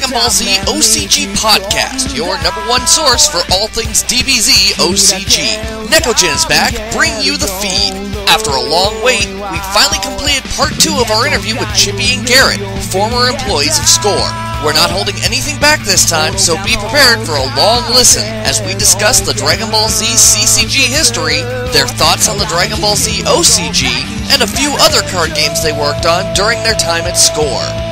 Dragon Ball Z OCG podcast, your #1 source for all things DBZOCG. Nekojin is back, bringing you the feed. After a long wait, we finally completed part 2 of our interview with Chippy and Garrett, former employees of SCORE. We're not holding anything back this time, so be prepared for a long listen as we discuss the Dragon Ball Z CCG history, their thoughts on the Dragon Ball Z OCG, and a few other card games they worked on during their time at SCORE.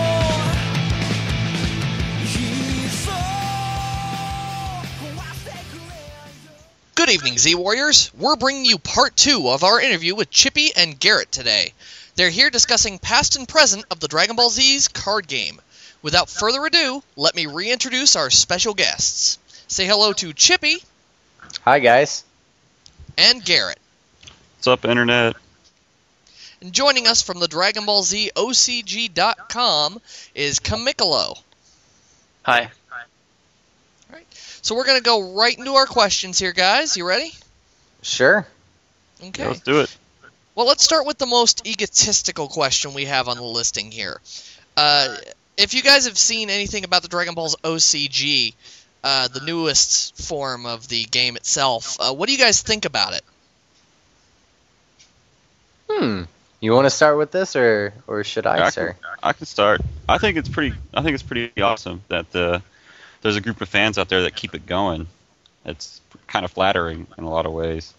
Good evening, Z-Warriors. We're bringing you part 2 of our interview with Chippy and Garrett today. They're here discussing past and present of the Dragon Ball Z's card game. Without further ado, let me reintroduce our special guests. Say hello to Chippy. Hi, guys. And Garrett. What's up, Internet? And joining us from the Dragon Ball Z OCG.com is Kamikalo. Hi. So we're going to go right into our questions here, guys. You ready? Sure. Okay. Yeah, let's do it. Well, let's start with the most egotistical question we have on the listing here. If you guys have seen anything about the Dragon Ball's OCG, the newest form of the game itself, what do you guys think about it? You want to start with this, or should I, sir? I can start. I think it's pretty awesome that there's a group of fans out there that keep it going. It's kind of flattering in a lot of ways.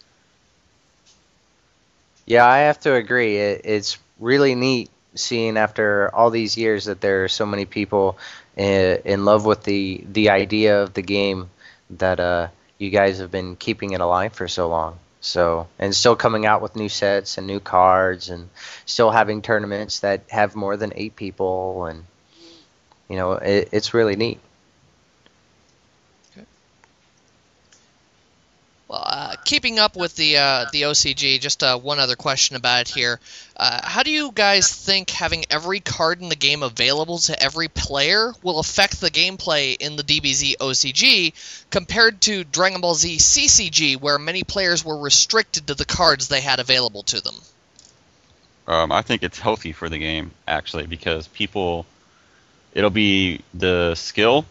Yeah, I have to agree. It's really neat seeing after all these years that there are so many people in love with the idea of the game, that you guys have been keeping it alive for so long. So, and still coming out with new sets and new cards, and still having tournaments that have more than 8 people, and you know, it's really neat. Well, keeping up with the OCG, just one other question about it here. How do you guys think having every card in the game available to every player will affect the gameplay in the DBZ OCG compared to Dragon Ball Z CCG, where many players were restricted to the cards they had available to them? I think it's healthy for the game, actually, because it'll be the skill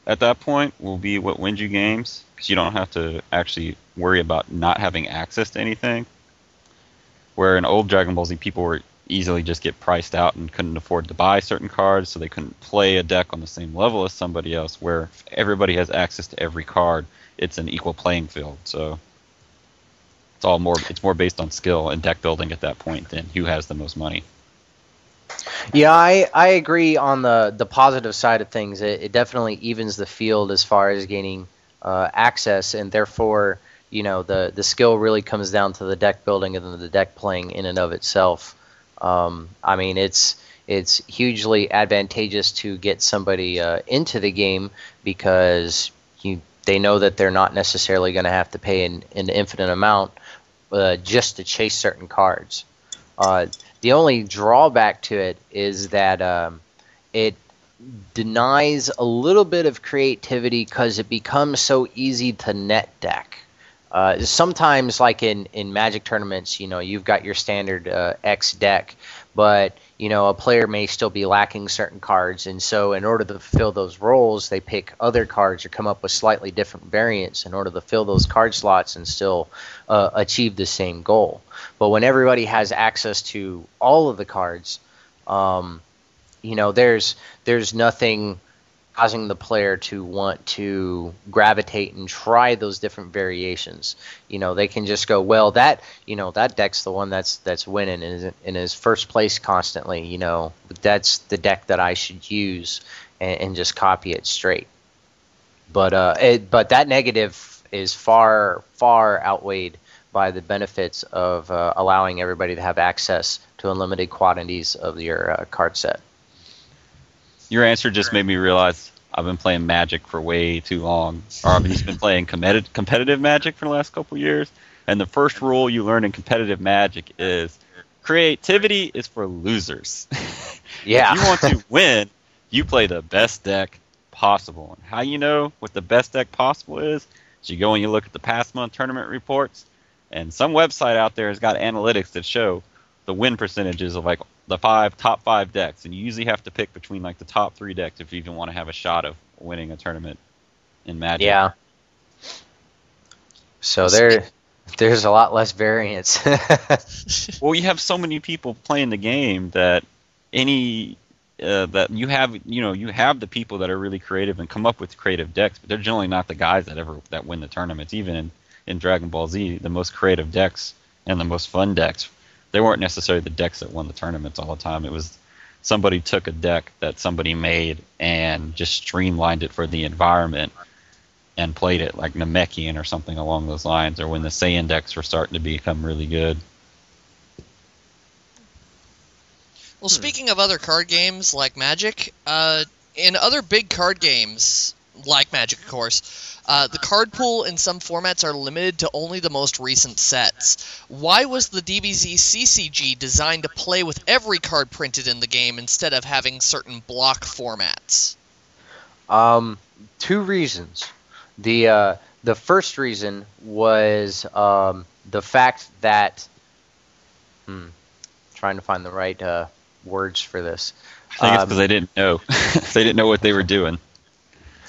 at that point will be what wins you games, because you don't have to actually worry about not having access to anything. Where in old Dragon Ball Z, people were easily just get priced out and couldn't afford to buy certain cards, so they couldn't play a deck on the same level as somebody else. Where if everybody has access to every card, it's an equal playing field. So it's more based on skill and deck building at that point than who has the most money. Yeah, I agree on the positive side of things. It definitely evens the field as far as gaining access, and therefore, you know, the skill really comes down to the deck building and the deck playing in and of itself. I mean, it's hugely advantageous to get somebody into the game, because they know that they're not necessarily going to have to pay an infinite amount just to chase certain cards. The only drawback to it is that it denies a little bit of creativity, because it becomes so easy to net deck. Sometimes, like in Magic tournaments, you know, you've got your standard X deck, but you know, a player may still be lacking certain cards, and so in order to fill those roles, they pick other cards or come up with slightly different variants in order to fill those card slots and still achieve the same goal. But when everybody has access to all of the cards, you know, there's nothing causing the player to want to gravitate and try those different variations. You know, they can just go, well, that deck's the one that's winning and is first place constantly. You know, that's the deck that I should use, and just copy it straight. But that negative is far outweighed by the benefits of allowing everybody to have access to unlimited quantities of your card set. Your answer just made me realize I've been playing Magic for way too long. Or I've just been playing competitive Magic for the last couple years. And the first rule you learn in competitive Magic is creativity is for losers. Yeah. If you want to win, you play the best deck possible. And how you know what the best deck possible is you go and you look at the past month tournament reports, and some website out there has got analytics that show the win percentages of like the top five decks, and you usually have to pick between like the top 3 decks if you even want to have a shot of winning a tournament in Magic. Yeah. So there's a lot less variance. Well, you have so many people playing the game that that you have the people that are really creative and come up with creative decks, but they're generally not the guys that win the tournaments. Even in Dragon Ball Z, the most creative decks and the most fun decks, they weren't necessarily the decks that won the tournaments all the time. It was somebody took a deck that somebody made and just streamlined it for the environment and played it like Namekian or something along those lines, or when the Saiyan decks were starting to become really good. Well, speaking of other card games like Magic, in other big card games, like Magic, of course, the card pool in some formats are limited to only the most recent sets. Why was the DBZOCG designed to play with every card printed in the game instead of having certain block formats? 2 reasons. The first reason was the fact that trying to find the right words for this. I think it's because they didn't know. They didn't know what they were doing.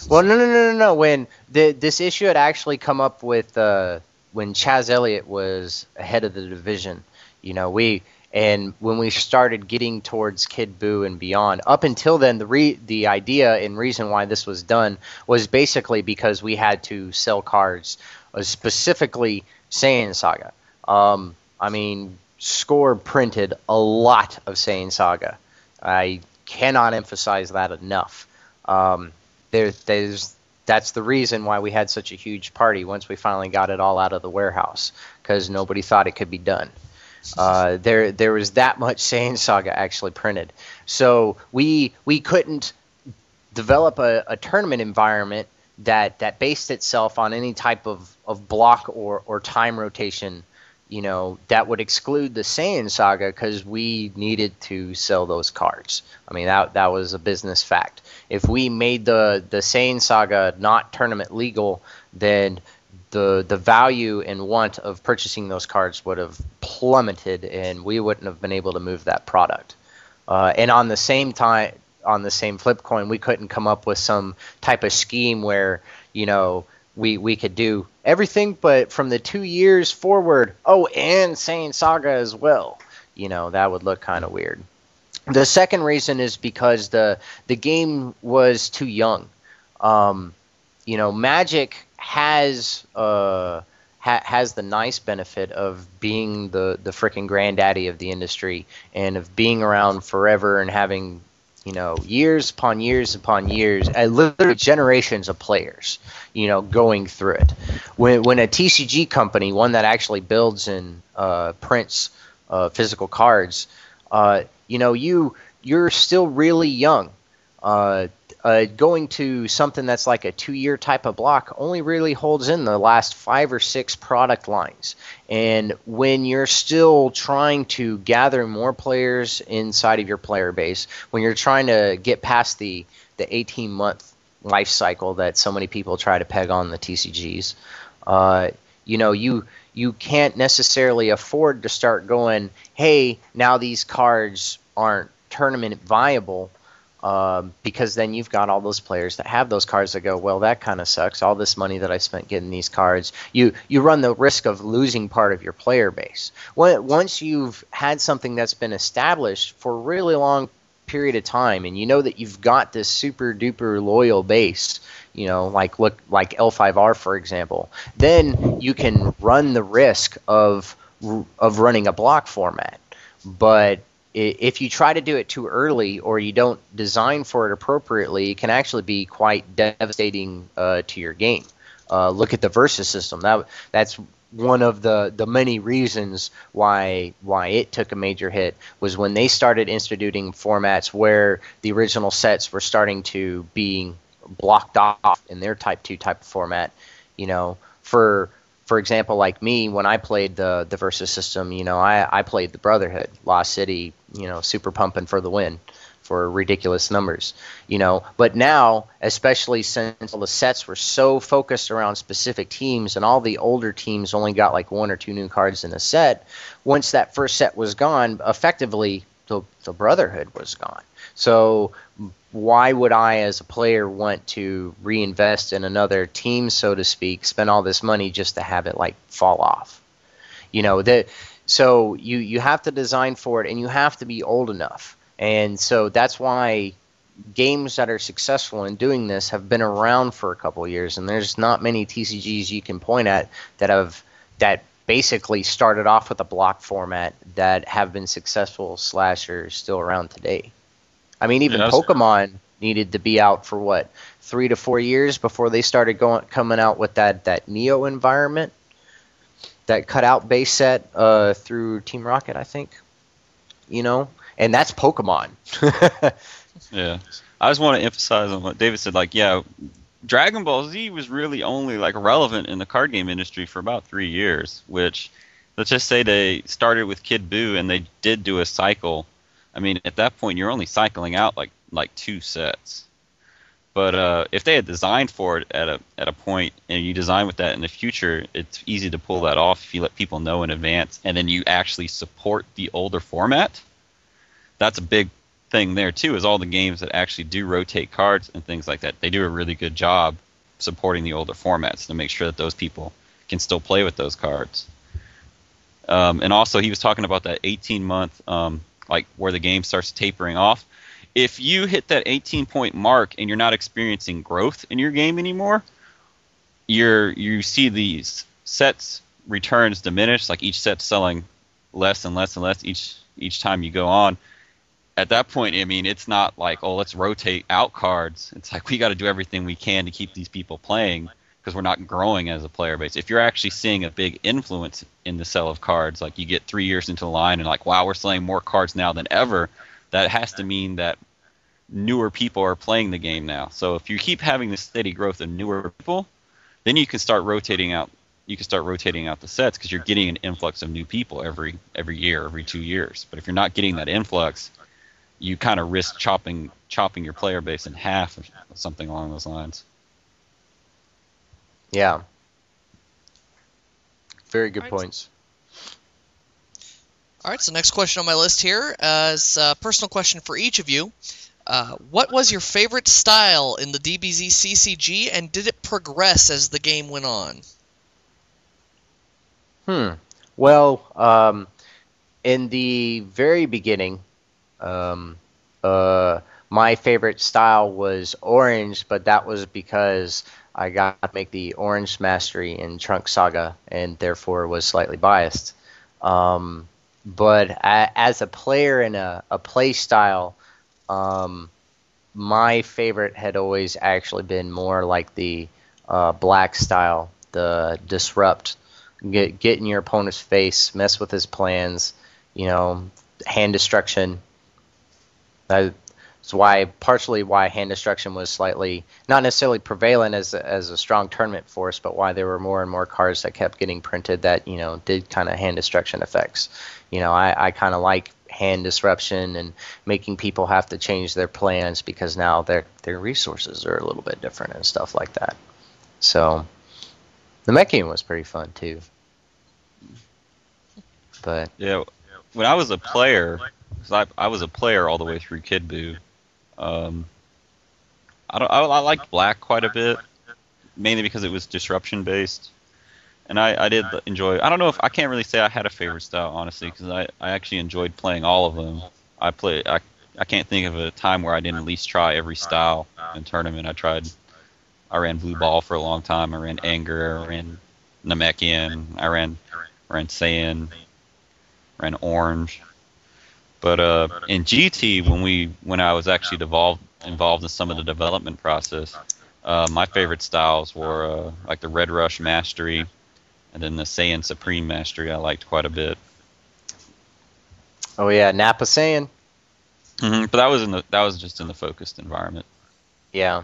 Well, no. When this issue had actually come up with when Chaz Elliott was head of the division, when we started getting towards Kid Buu and beyond, up until then, the idea and reason why this was done was basically because we had to sell cards, specifically Saiyan Saga. Score printed a lot of Saiyan Saga. I cannot emphasize that enough. That's the reason why we had such a huge party once we finally got it all out of the warehouse, because nobody thought it could be done. There was that much Saiyan Saga actually printed. So we couldn't develop a tournament environment that based itself on any type of block or time rotation, that would exclude the Saiyan Saga, because we needed to sell those cards. That was a business fact. If we made the Saiyan Saga not tournament legal, then the value and want of purchasing those cards would have plummeted, and we wouldn't have been able to move that product. And on the same flip coin, we couldn't come up with some type of scheme where we could do everything, but from the 2 years forward, and Saiyan Saga as well. That would look kind of weird. The second reason is because the game was too young. Magic has the nice benefit of being the frickin' granddaddy of the industry and of being around forever and having years upon years upon years, literally generations of players, going through it. When a TCG company, one that actually builds and prints physical cards, you're still really young. Going to something that's like a 2-year type of block only really holds in the last 5 or 6 product lines. And when you're still trying to gather more players inside of your player base, when you're trying to get past the 18-month life cycle that so many people try to peg on the TCGs, you can't necessarily afford to start going, hey, now these cards aren't tournament viable. Because then you've got all those players that have those cards that go, well, that kind of sucks. All this money that I spent getting these cards, you run the risk of losing part of your player base. Once you've had something that's been established for a really long period of time, and that you've got this super duper loyal base, like L5R for example, then you can run the risk of running a block format. But if you try to do it too early or you don't design for it appropriately, it can actually be quite devastating to your game. Look at the Versus system. That's one of the many reasons why it took a major hit, was when they started instituting formats where the original sets were starting to be blocked off in their Type 2 type of format. For example, like me, when I played the Versus system, I played the Brotherhood, Lost City, super pumping for the win for ridiculous numbers, But now, especially since all the sets were so focused around specific teams and all the older teams only got like 1 or 2 new cards in a set, once that first set was gone, effectively the brotherhood was gone. So why would I, as a player, want to reinvest in another team, so to speak, spend all this money just to have it like fall off? So you have to design for it, and you have to be old enough. And so that's why games that are successful in doing this have been around for a couple of years, and there's not many TCGs you can point at that basically started off with a block format that have been successful / are still around today. I mean, even Pokemon needed to be out for what, 3 to 4 years before they started coming out with that Neo environment, that cutout base set through Team Rocket, I think. And that's Pokemon. Yeah, I just want to emphasize on what David said. Like, yeah, Dragon Ball Z was really only like relevant in the card game industry for about 3 years. Which, let's just say they started with Kid Buu and they did do a cycle. I mean, at that point, you're only cycling out like 2 sets. But if they had designed for it at a point, and you design with that in the future, it's easy to pull that off if you let people know in advance, and then you actually support the older format. That's a big thing there too, is all the games that actually do rotate cards and things like that. They do a really good job supporting the older formats to make sure that those people can still play with those cards. And also, he was talking about that 18-month, like where the game starts tapering off. If you hit that 18-point mark and you're not experiencing growth in your game anymore, you see these sets returns diminish, like each set selling less and less and less each time you go on. At that point, I mean, it's not like, oh, let's rotate out cards. It's like we got to do everything we can to keep these people playing because we're not growing as a player base. If you're actually seeing a big influence in the sale of cards, like you get 3 years into the line and like, wow, we're selling more cards now than ever, that has to mean that newer people are playing the game now. So if you keep having this steady growth of newer people, then you can start rotating out. You can start rotating out the sets because you're getting an influx of new people every year, every 2 years. But if you're not getting that influx, you kind of risk chopping your player base in half or something along those lines. Yeah. Very good points. All right, so next question on my list here is a personal question for each of you. What was your favorite style in the DBZCCG, and did it progress as the game went on? Well, in the very beginning, my favorite style was orange, but that was because I got to make the orange mastery in Trunk Saga, and therefore was slightly biased. But as a player in a play style, my favorite had always actually been more like the black style, the disrupt, get in your opponent's face, mess with his plans, hand destruction. That's partially why hand destruction was slightly not necessarily prevalent as a strong tournament force, but why there were more and more cards that kept getting printed that did kind of hand destruction effects. I kind of like hand disruption and making people have to change their plans because now their resources are a little bit different and stuff like that. So the mech game was pretty fun too. But yeah, when I was a player, I was a player all the way through Kid Buu. I liked black quite a bit, mainly because it was disruption based, and I did enjoy. I don't know if I can't really say I had a favorite style, honestly, because I actually enjoyed playing all of them. I can't think of a time where I didn't at least try every style in tournament. I ran blue ball for a long time. I ran anger. I ran Namekian. I ran Saiyan. Ran orange. But in GT, when I was actually involved in some of the development process, my favorite styles were like the Red Rush Mastery, and then the Saiyan Supreme Mastery. I liked quite a bit. Oh yeah, Nappa Saiyan. But that was just in the focused environment. Yeah.